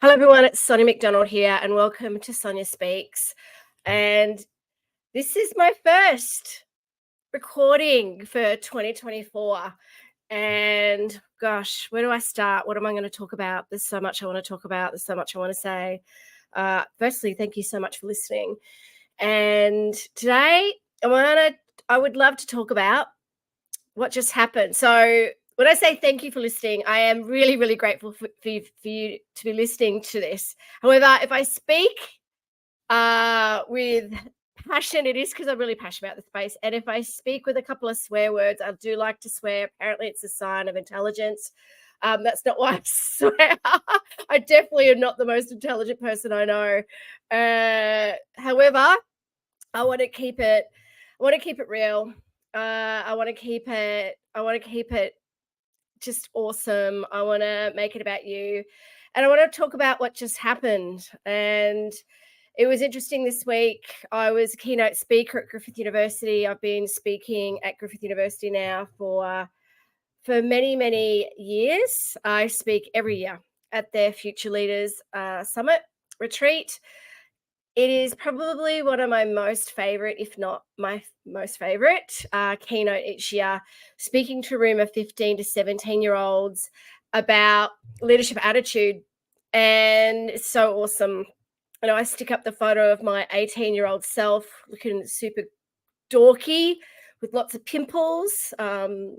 Hello, everyone. It's Sonia McDonald here, and welcome to Sonia Speaks. And this is my first recording for 2024. And gosh, where do I start? What am I going to talk about? There's so much I want to talk about. There's so much I want to say. Firstly, thank you so much for listening. And today, I would love to talk about what just happened. So when I say thank you for listening, I am really, really grateful for you to be listening to this. However, if I speak with passion, it is because I'm really passionate about the space. And if I speak with a couple of swear words, I do like to swear. Apparently, it's a sign of intelligence. That's not why I swear. I definitely am not the most intelligent person I know. However, I want to keep it. I want to keep it real. I want to keep it. I want to keep it just awesome. I want to make it about you. And I want to talk about what just happened. And it was interesting this week. I was a keynote speaker at Griffith University. I've been speaking at Griffith University now for many, many years. I speak every year at their Future Leaders Summit retreat. It is probably one of my most favorite, if not my most favorite, keynote each year, speaking to a room of 15 to 17-year-olds about leadership attitude. And it's so awesome. And I stick up the photo of my 18-year-old self looking super dorky with lots of pimples. And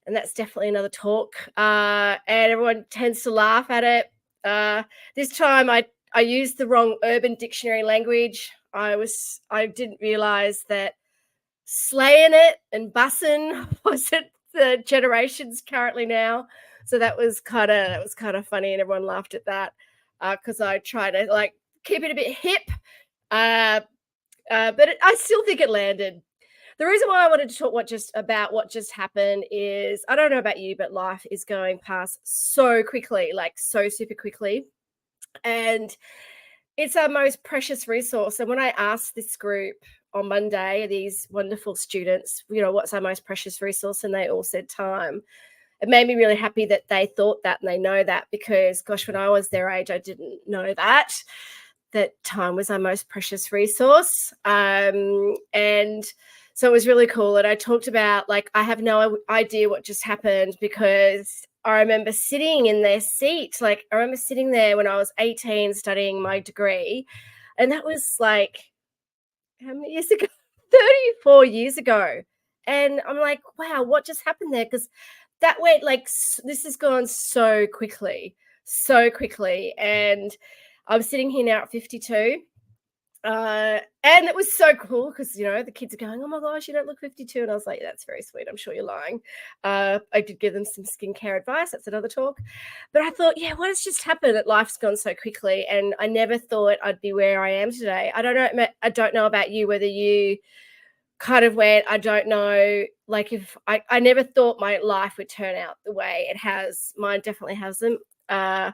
that's definitely another talk. And everyone tends to laugh at it. This time I used the wrong Urban Dictionary language. I didn't realize that slaying it and bussin' wasn't the generations currently now. So that was kind of funny, and everyone laughed at that because I tried to keep it a bit hip, but I still think it landed. The reason why I wanted to talk what just happened is, I don't know about you, but life is going past so quickly, like so super quickly. And it's our most precious resource. And when I asked this group on Monday, these wonderful students, what's our most precious resource? And they all said time. It made me really happy that they thought that and they know that, because gosh, when I was their age, I didn't know that time was our most precious resource. And so it was really cool. And I talked about, I have no idea what just happened, because I remember sitting in their seat. I remember sitting there when I was 18 studying my degree. And that was how many years ago? 34 years ago. And I'm like, wow, what just happened there? Because that went this has gone so quickly. And I'm sitting here now at 52. And it was so cool because, the kids are going, oh my gosh, you don't look 52. And I was like, that's very sweet. I'm sure you're lying. I did give them some skincare advice. That's another talk. But I thought, yeah, what has just happened? That life's gone so quickly. And I never thought I'd be where I am today. I don't know about you, whether you kind of went, I don't know, if I never thought my life would turn out the way it has. Mine definitely hasn't. I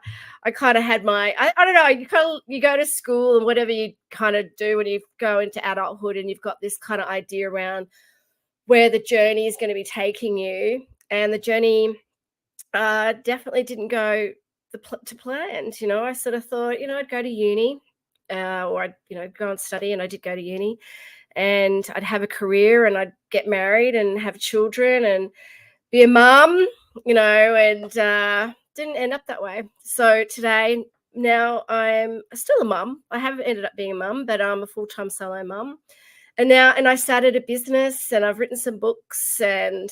kind of had I don't know, you go to school and whatever you kind of do when you go into adulthood, and you've got this kind of idea around where the journey is going to be taking you. And the journey definitely didn't go to plan. I sort of thought, I'd go to uni, or I'd, go and study, and I did go to uni, and I'd have a career, and I'd get married and have children and be a mum, and didn't end up that way. So today, now I'm still a mum. I haven't ended up being a mum, but I'm a full-time solo mum. And I started a business, and I've written some books, and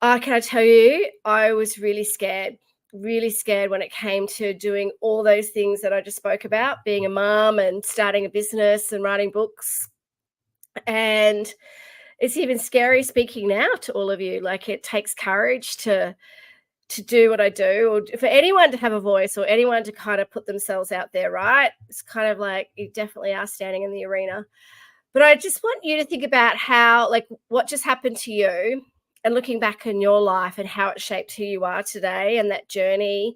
can I tell you, I was really scared when it came to doing all those things that I just spoke about, being a mum and starting a business and writing books. And it's even scary speaking now to all of you. It takes courage to do what I do, or for anyone to have a voice, or anyone to kind of put themselves out there, right? It's kind of like you definitely are standing in the arena. But I just want you to think about how, what just happened to you, and looking back in your life and how it shaped who you are today and that journey.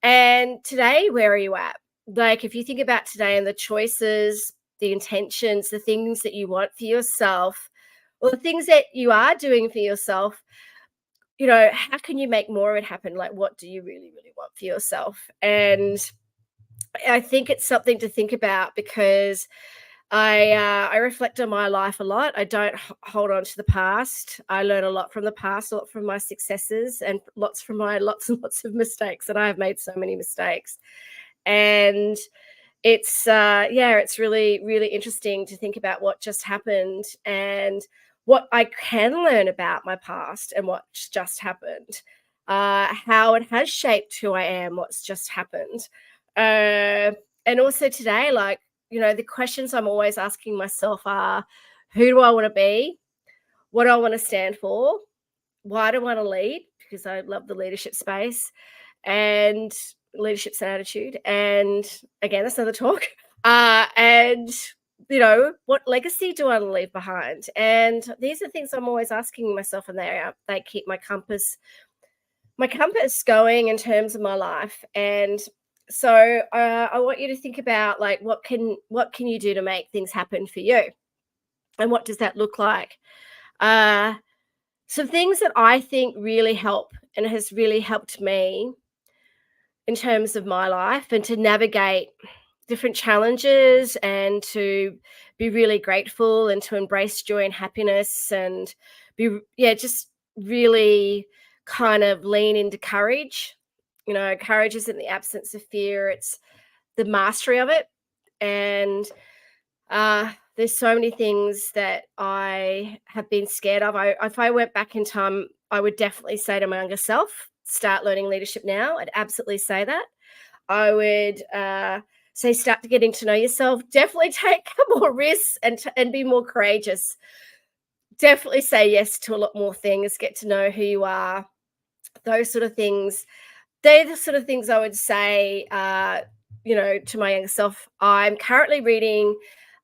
And today, where are you at? If you think about today and the choices, the intentions, the things that you want for yourself, or the things that you are doing for yourself, how can you make more of it happen? What do you really, really want for yourself? And I think it's something to think about because I reflect on my life a lot. I don't hold on to the past. I learn a lot from the past, a lot from my successes, and lots from my lots and lots of mistakes. And I have made so many mistakes, and it's really interesting to think about what just happened and what I can learn about my past and what's just happened, how it has shaped who I am, what's just happened. uh, and also today, like, the questions I'm always asking myself are, who do I want to be, what do I want to stand for, why do I want to lead, because I love the leadership space, and leadership's an attitude. And again, that's another talk. And what legacy do I want to leave behind? And these are things I'm always asking myself, and they keep my compass going in terms of my life. And so I want you to think about, like, what can you do to make things happen for you, and what does that look like? Uh, some things that I think really help and has really helped me in terms of my life and to navigate different challenges and to be really grateful and to embrace joy and happiness and just really kind of lean into courage. Courage isn't the absence of fear, it's the mastery of it. And there's so many things that I have been scared of. If I went back in time, I would definitely say to my younger self, start learning leadership now. I'd absolutely say that. I would say, start getting to know yourself. Definitely take more risks and be more courageous. Definitely say yes to a lot more things. Get to know who you are. Those sort of things. They're the sort of things I would say, to my younger self. I'm currently reading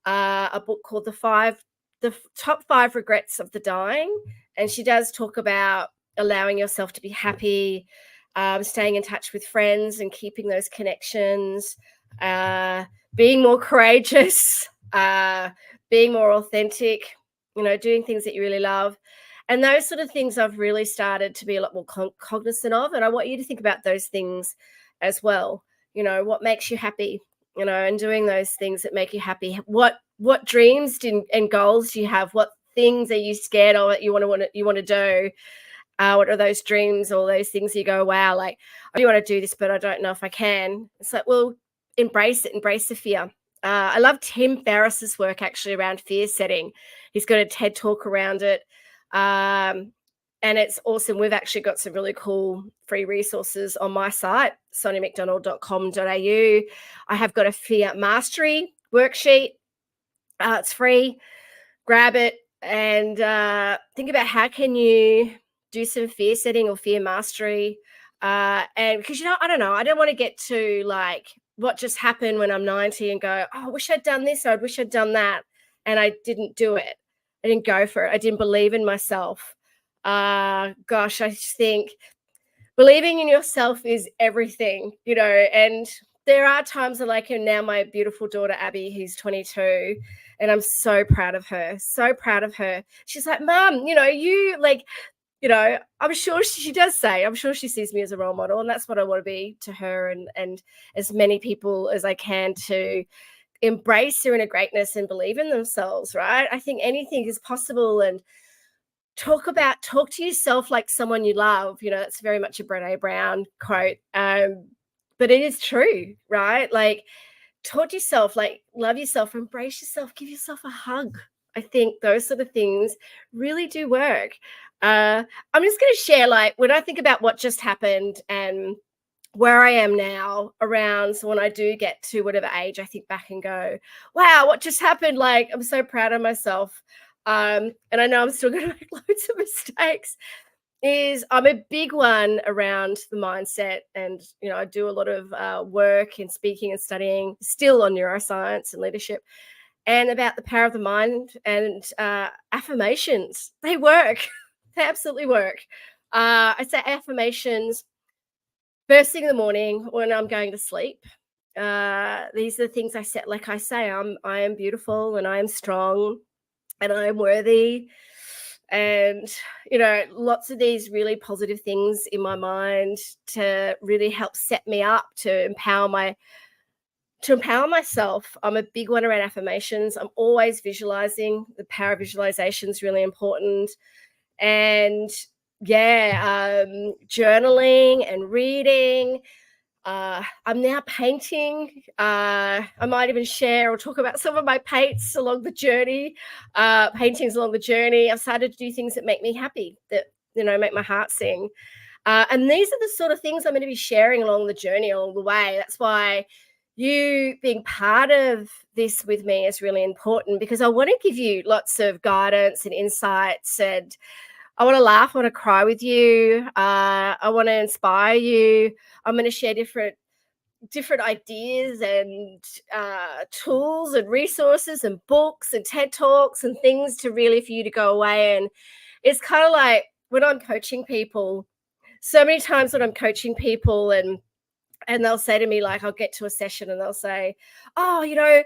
a book called Top Five Regrets of the Dying, and she does talk about allowing yourself to be happy, staying in touch with friends and keeping those connections, uh, being more courageous, being more authentic, doing things that you really love. And those sort of things I've really started to be a lot more cognizant of. And I want you to think about those things as well. What makes you happy, and doing those things that make you happy. What dreams and goals do you have? What things are you scared of that you want to do? What are those dreams or those things you go, wow, like, I do want to do this, but I don't know if I can. It's like, well, embrace it, embrace the fear. I love Tim Ferriss's work actually around fear setting. He's got a TED talk around it. And it's awesome. We've actually got some really cool free resources on my site, soniamcdonald.com.au. I have got a fear mastery worksheet. It's free. Grab it and think about how can you do some fear setting or fear mastery. And because, I don't know, I don't want to get to like what just happened when I'm 90 and go, oh, I wish I'd done this, or I wish I'd done that. And I didn't do it. I didn't go for it. I didn't believe in myself. Gosh, I just think believing in yourself is everything, and there are times like, and now my beautiful daughter, Abby, who's 22, and I'm so proud of her, so proud of her. She's like, Mom, you like, I'm sure she does say, I'm sure she sees me as a role model, and that's what I want to be to her and as many people as I can, to embrace their inner greatness and believe in themselves, right? I think anything is possible. And talk to yourself like someone you love. That's very much a Brené Brown quote. But it is true, right? Like, talk to yourself, like, love yourself, embrace yourself, give yourself a hug. I think those sort of things really do work. I'm just going to share, like, when I think about what just happened and where I am now around, so when I do get to whatever age, I think back and go, wow, what just happened? Like, I'm so proud of myself. And I know I'm still going to make loads of mistakes. I'm a big one around the mindset. And, I do a lot of work in speaking and studying still on neuroscience and leadership, and about the power of the mind and affirmations. They work. They absolutely work. I say affirmations first thing in the morning when I'm going to sleep. These are the things I set. Like I say, I am beautiful and I am strong and I am worthy. And, lots of these really positive things in my mind to really help set me up to empower to empower myself, I'm a big one around affirmations. I'm always visualizing. The power of visualization is really important. And yeah, journaling and reading. I'm now painting. I might even share or talk about some of my paints along the journey, paintings along the journey. I've started to do things that make me happy, that, make my heart sing. And these are the sort of things I'm going to be sharing along the journey, along the way. That's why you being part of this with me is really important, because I want to give you lots of guidance and insights, and I want to laugh, I want to cry with you. I want to inspire you. I'm going to share different ideas and tools and resources and books and TED Talks and things to really for you to go away. And it's kind of like when I'm coaching people, so many times when I'm coaching people and they'll say to me, like, I'll get to a session and they'll say, oh, I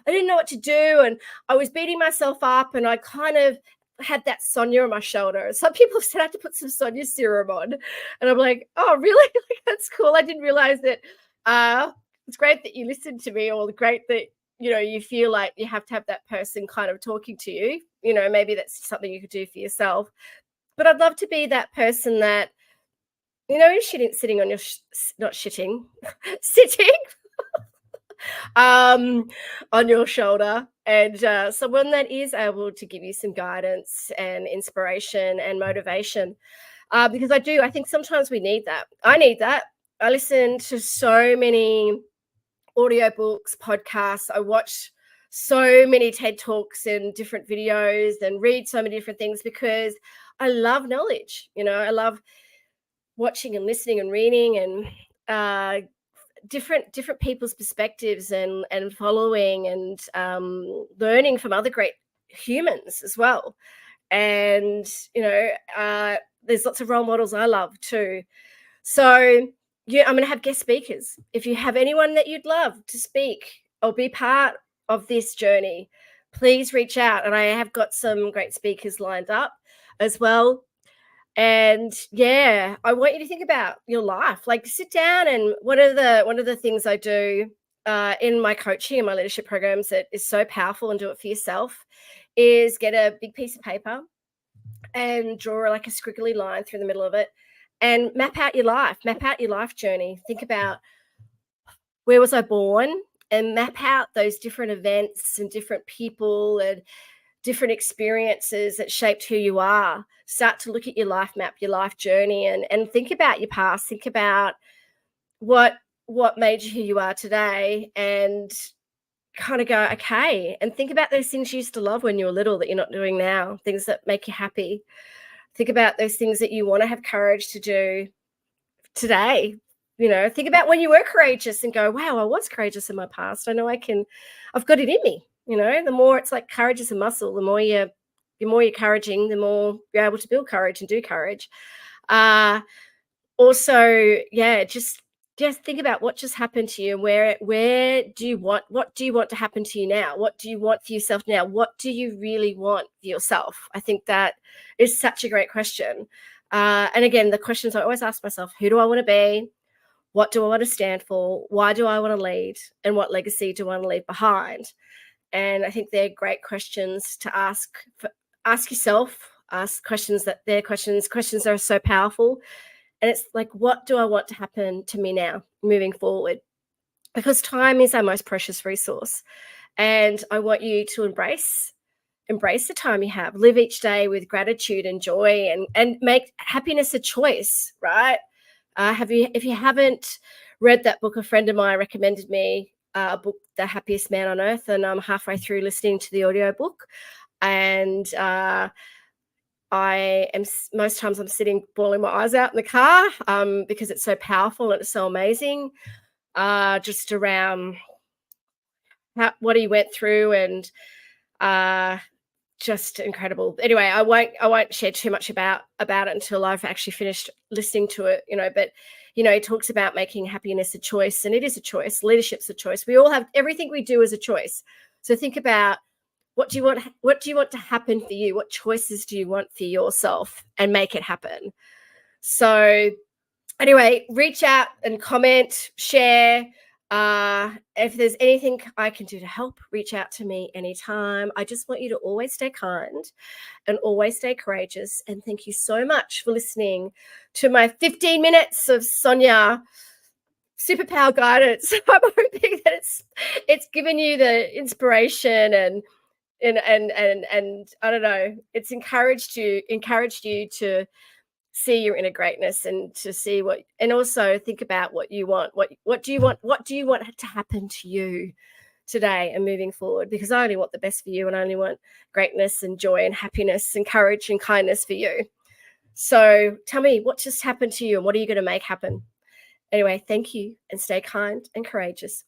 didn't know what to do. And I was beating myself up and I kind of had that Sonia on my shoulder. Some people have said I had to put some Sonia serum on. And I'm like, oh, really? Like, that's cool. I didn't realize that. It's great that you listened to me, or great that, you feel like you have to have that person kind of talking to you. Maybe that's something you could do for yourself. But I'd love to be that person that, sitting on your, not shitting, sitting on your shoulder, and someone that is able to give you some guidance and inspiration and motivation. Because I think sometimes we need that. I need that. I listen to so many audiobooks, podcasts. I watch so many TED Talks and different videos and read so many different things, because I love knowledge. I love watching and listening and reading and different people's perspectives and following and learning from other great humans as well. And there's lots of role models I love too. So yeah, I'm going to have guest speakers. If you have anyone that you'd love to speak or be part of this journey, please reach out. And I have got some great speakers lined up as well. And yeah, I want you to think about your life. Like, sit down, and one of the things I do in my coaching and my leadership programs that is so powerful, and do it for yourself, is get a big piece of paper and draw like a squiggly line through the middle of it and map out your life journey. Think about, where was I born, and map out those different events and different people and different experiences that shaped who you are. Start to look at your life map, your life journey, and think about your past. Think about what made you who you are today, and kind of go, okay, and think about those things you used to love when you were little that you're not doing now, things that make you happy. Think about those things that you want to have courage to do today. Think about when you were courageous and go, wow, I was courageous in my past. I know I've got it in me. The more, it's like courage is a muscle. The more you're encouraging, the more you're able to build courage and do courage. Also, yeah, just think about what just happened to you. What do you want to happen to you now? What do you want for yourself now? What do you really want for yourself? I think that is such a great question. And again, the questions I always ask myself: who do I want to be? What do I want to stand for? Why do I want to lead? And what legacy do I want to leave behind? And I think they're great questions to ask yourself. Ask questions that questions that are so powerful. And it's like, what do I want to happen to me now moving forward? Because time is our most precious resource. And I want you to embrace the time you have. Live each day with gratitude and joy, and make happiness a choice, right? If you haven't read that book, a friend of mine recommended me a book, The Happiest Man on Earth, and I'm halfway through listening to the audiobook. And most times I'm sitting bawling my eyes out in the car because it's so powerful and it's so amazing, just around what he went through, and just incredible. Anyway, I won't share too much about it until I've actually finished listening to it. But he talks about making happiness a choice, and it is a choice. Leadership's a choice. We all have, everything we do is a choice. So think about, what do you want to happen for you? What choices do you want for yourself, and make it happen? So anyway, reach out and comment, share. If there's anything I can do to help, reach out to me anytime. I just want you to always stay kind and always stay courageous. And thank you so much for listening to my 15 minutes of Sonia superpower guidance. I'm hoping that it's given you the inspiration and I don't know, it's encouraged you to see your inner greatness and to see what, and also think about what you want. What do you want? What do you want to happen to you today and moving forward? Because I only want the best for you, and I only want greatness and joy and happiness and courage and kindness for you. So tell me what just happened to you and what are you going to make happen? Anyway, thank you and stay kind and courageous.